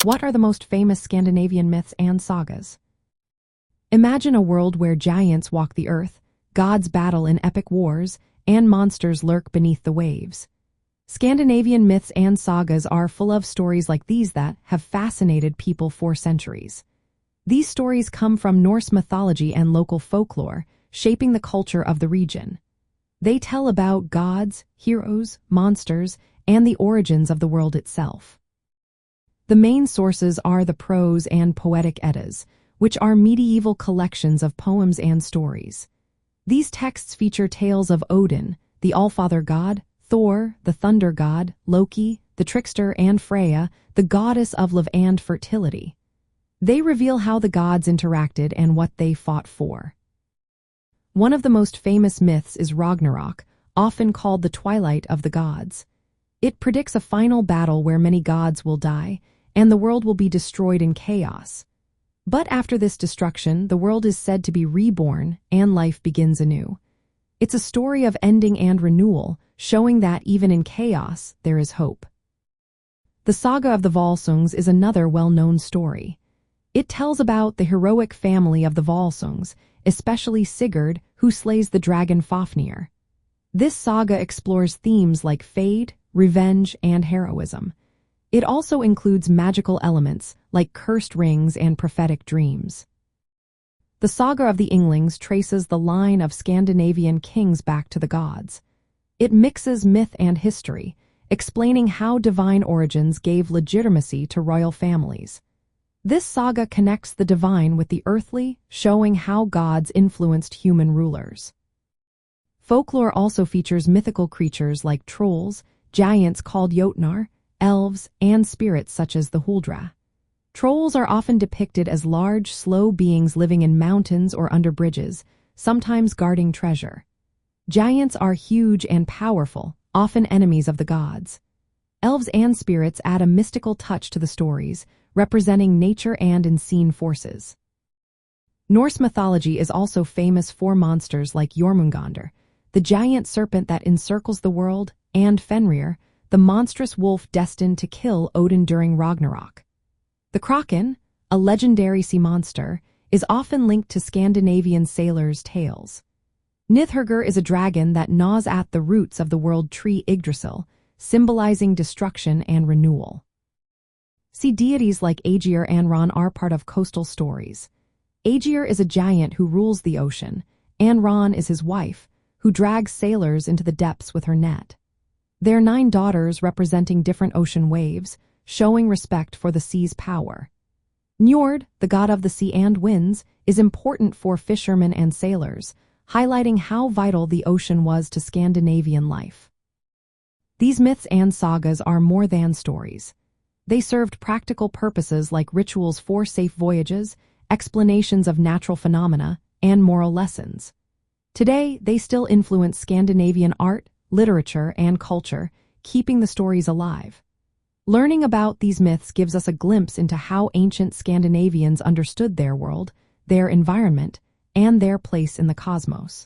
What are the most famous Scandinavian myths and sagas? Imagine a world where giants walk the earth, gods battle in epic wars, and monsters lurk beneath the waves. Scandinavian myths and sagas are full of stories like these that have fascinated people for centuries. These stories come from Norse mythology and local folklore, shaping the culture of the region. They tell about gods, heroes, monsters, and the origins of the world itself. The main sources are the prose and poetic Eddas, which are medieval collections of poems and stories. These texts feature tales of Odin, the Allfather god, Thor, the thunder god, Loki, the trickster, and Freya, the goddess of love and fertility. They reveal how the gods interacted and what they fought for. One of the most famous myths is Ragnarök, often called the twilight of the gods. It predicts a final battle where many gods will die, and the world will be destroyed in chaos. But after this destruction, the world is said to be reborn, and life begins anew. It's a story of ending and renewal, showing that even in chaos, there is hope. The Saga of the Volsungs is another well-known story. It tells about the heroic family of the Volsungs, especially Sigurd, who slays the dragon Fafnir. This saga explores themes like fate, revenge, and heroism. It also includes magical elements like cursed rings and prophetic dreams. The Saga of the Ynglings traces the line of Scandinavian kings back to the gods. It mixes myth and history, explaining how divine origins gave legitimacy to royal families. This saga connects the divine with the earthly, showing how gods influenced human rulers. Folklore also features mythical creatures like trolls, giants called Jotnar, elves, and spirits such as the Huldra. Trolls are often depicted as large, slow beings living in mountains or under bridges, sometimes guarding treasure. Giants are huge and powerful, often enemies of the gods. Elves and spirits add a mystical touch to the stories, representing nature and unseen forces. Norse mythology is also famous for monsters like Jörmungandr, the giant serpent that encircles the world, and Fenrir, the monstrous wolf destined to kill Odin during Ragnarök. The Kraken, a legendary sea monster, is often linked to Scandinavian sailors' tales. Njord is a dragon that gnaws at the roots of the world tree Yggdrasil, symbolizing destruction and renewal. Sea deities like Ægir and Ran are part of coastal stories. Ægir is a giant who rules the ocean, and Ran is his wife, who drags sailors into the depths with her net. Their 9 daughters representing different ocean waves, showing respect for the sea's power. Njord, the god of the sea and winds, is important for fishermen and sailors, highlighting how vital the ocean was to Scandinavian life. These myths and sagas are more than stories. They served practical purposes like rituals for safe voyages, explanations of natural phenomena, and moral lessons. Today, they still influence Scandinavian art, literature, and culture, keeping the stories alive. Learning about these myths gives us a glimpse into how ancient Scandinavians understood their world, their environment, and their place in the cosmos.